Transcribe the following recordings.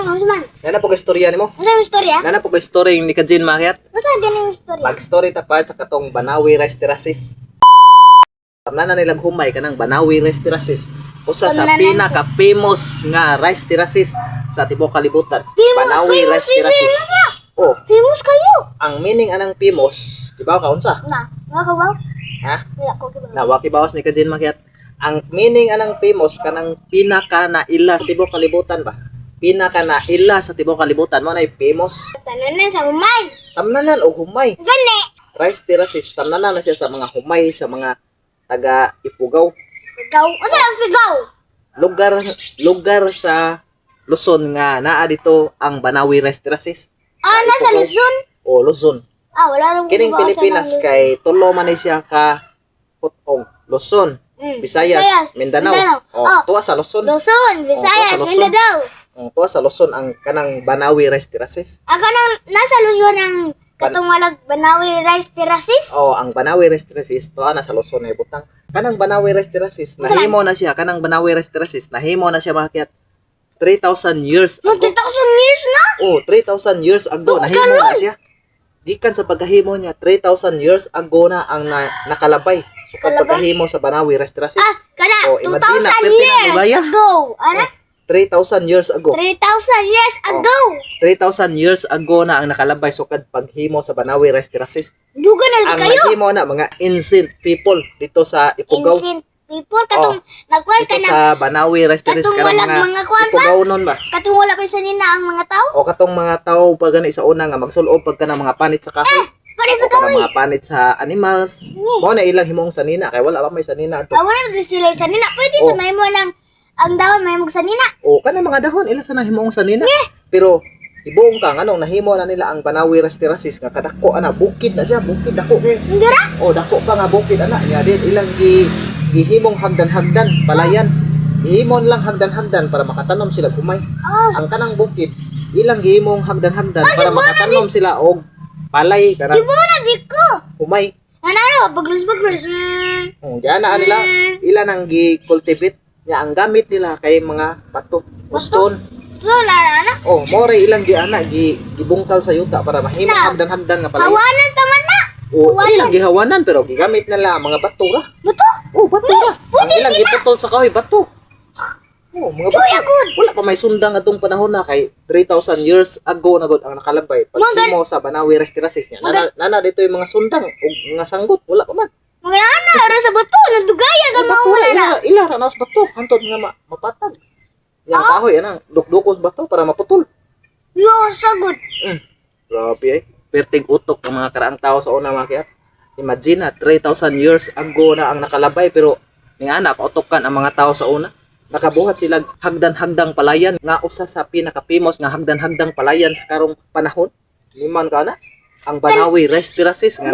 Ano man? Nana po ka istorya nimo. Ano yung istorya? Nana po ka istorya ni Kajin Makiat. Basta ganun yung istorya. Mag-story ta part sa katong Banawi Rice Terraces. Tamna na nilang humay kanang Banawi Rice Terraces. Usa sa pinaka-famous nga rice terraces sa tibuok kalibutan. Banawi Rice Terraces. Oh, Famous kayo! ang meaning anang famous, di ba kaunsa? Na, mga kawaw? Ha? Wala ko kibaw. Nawaki bawas ni Kajin Makiat. Ang meaning anang famous kanang pinaka naila sa tibuok kalibutan ba? Pinaka naila sa tibuok kalibutan mo na famous. Tananan sa umay! Tamnanan og humay. Gani! Rice terraces, tamnanan na siya sa mga humay, sa mga taga Ipugaw. Sigaw! Ano yung sigaw? Lugar sa Luzon nga naa dito ang Banawi Rice Terraces. Ah, nasa Luzon? O Luzon. Ah, wala nang Kining Pilipinas kay tulo man ni siya ka putong Luzon, Visayas, Mindanao. Oh, Tuwa sa Luzon. Luzon, Visayas, Luzon. Mindanao. Tuwa sa Luzon ang kanang Banawi Rice Terraces. Aka nang nasa Luzon ang katong walag Banawi Rice Terraces? Ang Banawi Rice Terraces tuwa na sa Luzon ay butang. Kanang Banawi Rice Terraces nahimo na siya, kanang Banawi Rice Terraces nahimo na siya makiat 3,000 years No, ago. 2,000 years na? 3,000 years ago nahimo na siya. Gikan sa pagkahimo niya 3,000 years ago na ang nakalabay. So pagkahimo sa Banawi Rice Terraces. Ah, kana, imagine 2,000 na, perti na years lugaya. ago. Ano? 3,000 years ago. 3,000 years ago. 3,000 years ago na ang nakalabay sukad paghimo sa Banawi Rice Terraces. Duga na Ang kayo. naghimo na mga ancient people dito sa Ipugaw. Ancient people, katong nagkuhan ka Dito na, sa Banawi Rice Terraces katong karang walang mga kuwan ba? Ipugaw nun ba? katong wala pa sa nina ang mga tao. O katong mga tao pag gani sa una nga magsulob pag ka ng mga panit sa kahoy. Pare sa O ka ng kahoy. mga panit sa animals. Mo na ilang himong sanina kay wala pa may sanina ato. Wala na sila sa nina. Pwede sa may mo ng ang dahon may mong sa nina. O kana mga dahon ila sa nahimong sanina. Pero ibuong ka nganong nahimo na nila ang Banawi Rice Terraces nga kadako ana bukid na siya, bukid dako kay. Hindi ra? O dako pa nga bukid ana nya din ilang gihimong hagdan-hagdan palayan. Ihimon lang hagdan-hagdan para makatanom sila kumay. Ang kanang bukid ilang gihimong hagdan-hagdan para makatanom sila og palay kanang Ibo na di ko. kumay. Ano, baglos. Diyan na nila ilan ang gi-cultivate nya ang gamit nila kay mga bato, stone. So, na. More ilang gibungkal sa yuta para mahimong hagdan-hagdan nga palay. Hawanan taman na. Ilang gihawanan pero gigamit nila ang mga bato ra. Buto. Bato ra. Ang ilang giputol sa kahoy bato. Mga bato. Wala pa may sundang atong panahon na kay 3,000 years ago na gud ang nakalabay. Paghimo sa Banawi Rice Terraces niya. Nana dito yung mga sundang ug mga sanggot wala pa man. Mga ana, ara sa buto. Nandugaya ka Bato mga ra na. ila ra naos bato hantod nga mapatag. Yang kahoy anang dukdukos bato para maputol. Yo, sagot. Grabe ay. Pertig utok ang mga karaang tao sa una makiat. Imagine na 3,000 years ago na ang nakalabay pero nga anak utokan ang mga tao sa una. Nakabuhat sila hagdan-hagdang palayan nga usa sa pinaka-famous nga hagdan-hagdang palayan sa karong panahon. Liman ka na ang Banawi Rice Terraces nga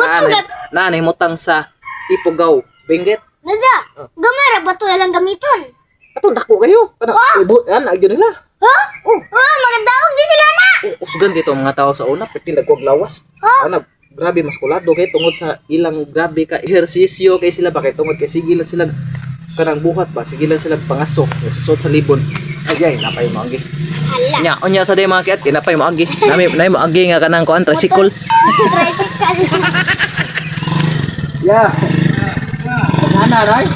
naanay sa Ipugaw, Benguet. Nada. Gamara bato lang gamiton. Atong dako kayo. Kana agyo nila. Ha? Magadaog di sila na. Usgan dito ang mga tao sa una, perting dagwag lawas. Ana, grabe maskulado kay tungod sa ilang grabe ka ehersisyo kay sila ba kay tungod kay sigilan sila kanang buhat ba, sigilan sila pangaso, susod sa libon. Ay, napay mo agi. Hala. Onya sa day mga kiat, kinapay mo agi. Nami mo agi nga kanang kuan tricycle. Yeah. Sana, right?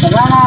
Sana.